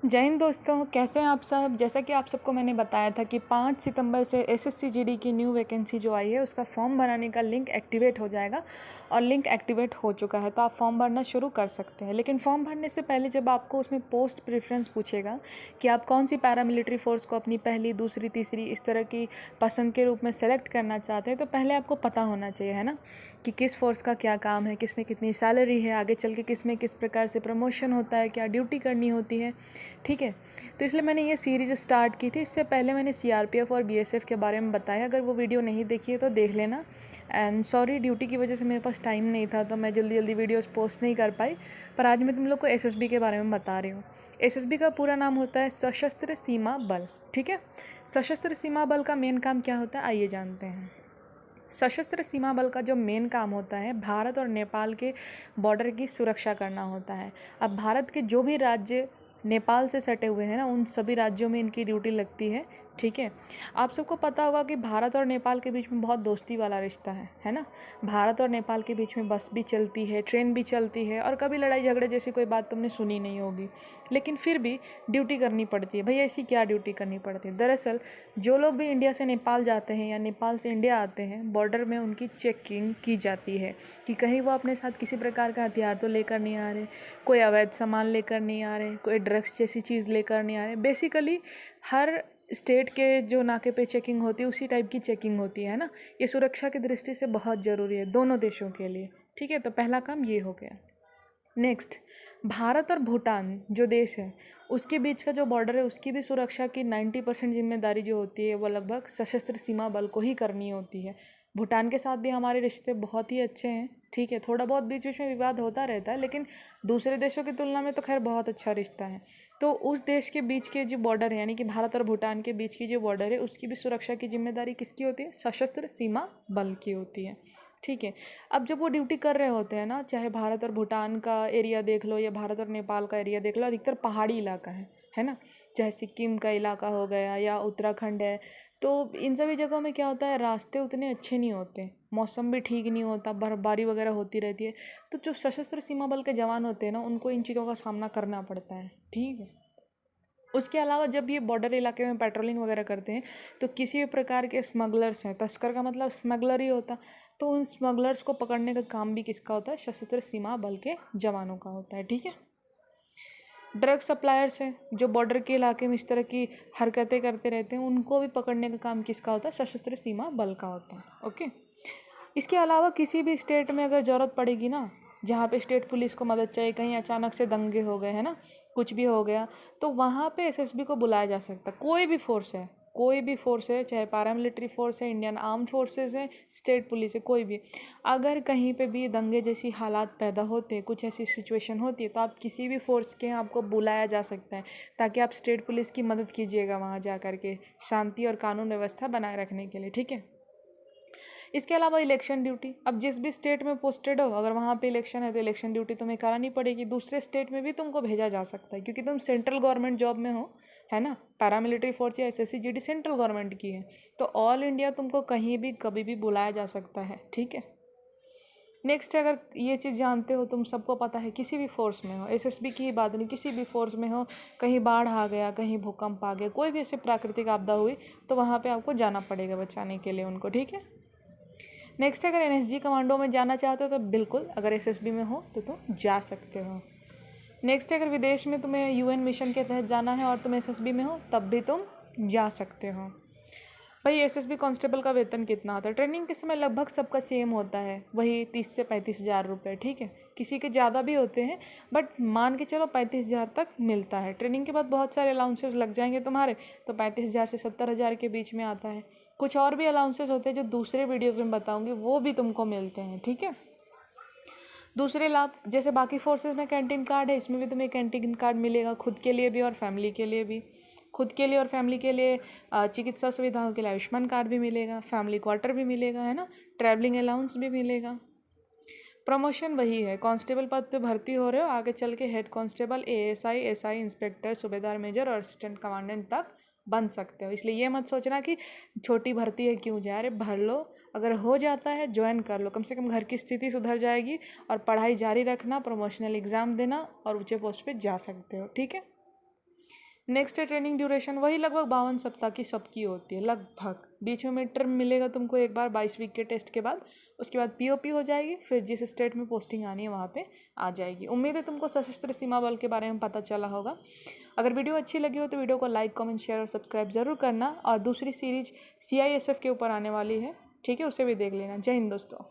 जय हिंद दोस्तों, कैसे हैं आप सब। जैसा कि आप सबको मैंने बताया था कि 5 सितंबर से एसएससी जीडी की न्यू वैकेंसी जो आई है उसका फॉर्म भराने का लिंक एक्टिवेट हो जाएगा और लिंक एक्टिवेट हो चुका है, तो आप फॉर्म भरना शुरू कर सकते हैं। लेकिन फॉर्म भरने से पहले जब आपको उसमें पोस्ट प्रेफरेंस पूछेगा कि आप कौन सी पैरामिलिट्री फोर्स को अपनी पहली, दूसरी, तीसरी इस तरह की पसंद के रूप में सेलेक्ट करना चाहते हैं, तो पहले आपको पता होना चाहिए, है ना, कि किस फोर्स का क्या काम है, किस में कितनी सैलरी है, आगे चल के किस में किस प्रकार से प्रमोशन होता है, क्या ड्यूटी करनी होती है। ठीक है, तो इसलिए मैंने ये सीरीज़ स्टार्ट की थी। इससे पहले मैंने सीआरपीएफ और बीएसएफ के बारे में बताया, अगर वो वीडियो नहीं देखी है तो देख लेना। एंड सॉरी, ड्यूटी की वजह से मेरे पास टाइम नहीं था तो मैं जल्दी जल्दी वीडियोस पोस्ट नहीं कर पाई। पर आज मैं तुम लोग को एसएसबी के बारे में बता रही हूँ। एसएसबी का पूरा नाम होता है सशस्त्र सीमा बल। ठीक है, सशस्त्र सीमा बल का मेन काम क्या होता है, आइए जानते हैं। सशस्त्र सीमा बल का जो मेन काम होता है, भारत और नेपाल के बॉर्डर की सुरक्षा करना होता है। अब भारत के जो भी राज्य नेपाल से सटे हुए हैं ना, उन सभी राज्यों में इनकी ड्यूटी लगती है। ठीक है, आप सबको पता होगा कि भारत और नेपाल के बीच में बहुत दोस्ती वाला रिश्ता है ना। भारत और नेपाल के बीच में बस भी चलती है, ट्रेन भी चलती है, और कभी लड़ाई झगड़े जैसी कोई बात तुमने सुनी नहीं होगी। लेकिन फिर भी ड्यूटी करनी पड़ती है। भैया ऐसी क्या ड्यूटी करनी पड़ती है? दरअसल जो लोग भी इंडिया से नेपाल जाते हैं या नेपाल से इंडिया आते हैं, बॉर्डर में उनकी चेकिंग की जाती है कि कहीं वो अपने साथ किसी प्रकार का हथियार तो लेकर नहीं आ रहे, कोई अवैध सामान लेकर नहीं आ रहे, कोई ड्रग्स जैसी चीज़ लेकर नहीं आ रहे। बेसिकली हर स्टेट के जो नाके पे चेकिंग होती है उसी टाइप की चेकिंग होती है ना। ये सुरक्षा की दृष्टि से बहुत ज़रूरी है दोनों देशों के लिए। ठीक है, तो पहला काम ये हो गया। नेक्स्ट, भारत और भूटान जो देश है उसके बीच का जो बॉर्डर है उसकी भी सुरक्षा की 90% जिम्मेदारी जो होती है वो लगभग सशस्त्र सीमा बल को ही करनी होती है। भूटान के साथ भी हमारे रिश्ते बहुत ही अच्छे हैं। ठीक है, थोड़ा बहुत बीच बीच में विवाद होता रहता है, लेकिन दूसरे देशों की तुलना में तो खैर बहुत अच्छा रिश्ता है। तो उस देश के बीच के जो बॉर्डर है, यानी कि भारत और भूटान के बीच की जो बॉर्डर है, उसकी भी सुरक्षा की जिम्मेदारी किसकी होती है? सशस्त्र सीमा बल की होती है। ठीक है, अब जब वो ड्यूटी कर रहे होते हैं ना, चाहे भारत और भूटान का एरिया देख लो या भारत और नेपाल का एरिया देख लो, अधिकतर पहाड़ी इलाका है ना, चाहे सिक्किम का इलाका हो गया या उत्तराखंड है, तो इन सभी जगहों में क्या होता है, रास्ते उतने अच्छे नहीं होते, मौसम भी ठीक नहीं होता, बर्फबारी वगैरह होती रहती है। तो जो सशस्त्र सीमा बल के जवान होते हैं ना, उनको इन चीज़ों का सामना करना पड़ता है। ठीक है, उसके अलावा जब ये बॉर्डर इलाके में पेट्रोलिंग वगैरह करते हैं तो किसी भी प्रकार के स्मगलर्स हैं, तस्कर का मतलब स्मगलर ही होता, तो उन स्मगलर्स को पकड़ने का काम भी किसका होता है? सशस्त्र सीमा बल के जवानों का होता है। ठीक है, ड्रग सप्लायर्स हैं जो बॉर्डर के इलाके में इस तरह की हरकतें करते रहते हैं, उनको भी पकड़ने का काम किसका होता है? सशस्त्र सीमा बल का होता है। ओके, इसके अलावा किसी भी स्टेट में अगर ज़रूरत पड़ेगी ना, जहाँ पे स्टेट पुलिस को मदद चाहिए, कहीं अचानक से दंगे हो गए, है ना, कुछ भी हो गया, तो वहाँ पे एसएसबी को बुलाया जा सकता है। कोई भी फोर्स है, कोई भी फोर्स है, चाहे पैरामिलिट्री फोर्स है, इंडियन आर्म फोर्सेस है, स्टेट पुलिस है, कोई भी, अगर कहीं पे भी दंगे जैसी हालात पैदा होते हैं, कुछ ऐसी सिचुएशन होती है, तो आप किसी भी फोर्स के यहाँ आपको बुलाया जा सकता है, ताकि आप स्टेट पुलिस की मदद कीजिएगा वहाँ जा कर के शांति और कानून व्यवस्था बनाए रखने के लिए। ठीक है, इसके अलावा इलेक्शन ड्यूटी, अब जिस भी स्टेट में पोस्टेड हो, अगर वहाँ पे इलेक्शन है तो इलेक्शन ड्यूटी तुम्हें करानी पड़ेगी। दूसरे स्टेट में भी तुमको भेजा जा सकता है क्योंकि तुम सेंट्रल गवर्नमेंट जॉब में हो, है ना। पैरामिलिट्री फोर्स या एसएससी जीडी सेंट्रल गवर्नमेंट की है, तो ऑल इंडिया तुमको कहीं भी कभी भी बुलाया जा सकता है। ठीक है, नेक्स्ट, अगर ये चीज़ जानते हो, तुम सबको पता है, किसी भी फोर्स में हो, एसएसबी की ही बात नहीं, किसी भी फोर्स में हो, कहीं बाढ़ आ गया, कहीं भूकंप आ गया, कोई भी ऐसी प्राकृतिक आपदा हुई, तो वहाँ पे आपको जाना पड़ेगा बचाने के लिए उनको। ठीक है, नेक्स्ट, अगर एनएसजी कमांडो में जाना चाहते हो तो बिल्कुल, अगर एसएसबी में हो तो तुम जा सकते हो। नेक्स्ट, अगर विदेश में तुम्हें यूएन मिशन के तहत जाना है और तुम एसएसबी में हो तब भी तुम जा सकते हो। भाई, एसएसबी कांस्टेबल का वेतन कितना होता है? ट्रेनिंग के समय लगभग सबका सेम होता है, वही 30 से 35 हज़ार रुपये। ठीक है, किसी के ज़्यादा भी होते हैं, बट मान के चलो 35 हज़ार तक मिलता है। ट्रेनिंग के बाद बहुत सारे अलाउंसेस लग जाएंगे तुम्हारे, तो 35 हज़ार से 70 हज़ार के बीच में आता है। कुछ और भी अलाउंसेस होते हैं जो दूसरे वीडियोज़ में बताऊँगी, वो भी तुमको मिलते हैं। ठीक है, दूसरे लाभ, जैसे बाकी फोर्सेज में कैंटीन कार्ड है, इसमें भी तुम्हें कैंटीन कार्ड मिलेगा, खुद के लिए भी और फैमिली के लिए भी। खुद के लिए और फैमिली के लिए चिकित्सा सुविधाओं के लिए आयुष्मान कार्ड भी मिलेगा, फैमिली क्वार्टर भी मिलेगा, है ना, ट्रैवलिंग अलाउंस भी मिलेगा। प्रमोशन वही है, कांस्टेबल पद पे भर्ती हो रहे हो, आगे चल के head constable, ASI, SI, inspector, सूबेदार मेजर और असिस्टेंट कमांडेंट तक बन सकते हो। इसलिए ये मत सोचना कि छोटी भर्ती है क्यों जा रहे, भर लो, अगर हो जाता है ज्वाइन कर लो, कम से कम घर की स्थिति सुधर जाएगी, और पढ़ाई जारी रखना, प्रमोशनल एग्ज़ाम देना और ऊंचे पोस्ट पे जा सकते हो। ठीक है, नेक्स्ट है ट्रेनिंग ड्यूरेशन, वही लगभग 52 सप्ताह की सबकी होती है लगभग। बीच में मिड टर्म मिलेगा तुमको एक बार 22 वीक के टेस्ट के बाद, उसके बाद पीओपी हो जाएगी, फिर जिस स्टेट में पोस्टिंग आनी है वहाँ पे आ जाएगी। उम्मीद है तुमको सशस्त्र सीमा बल के बारे में पता चला होगा। अगर वीडियो अच्छी लगी हो तो वीडियो को लाइक, कमेंट, शेयर और सब्सक्राइब ज़रूर करना। और दूसरी सीरीज CISF के ऊपर आने वाली है, ठीक है, उसे भी देख लेना। जय हिंद दोस्तों।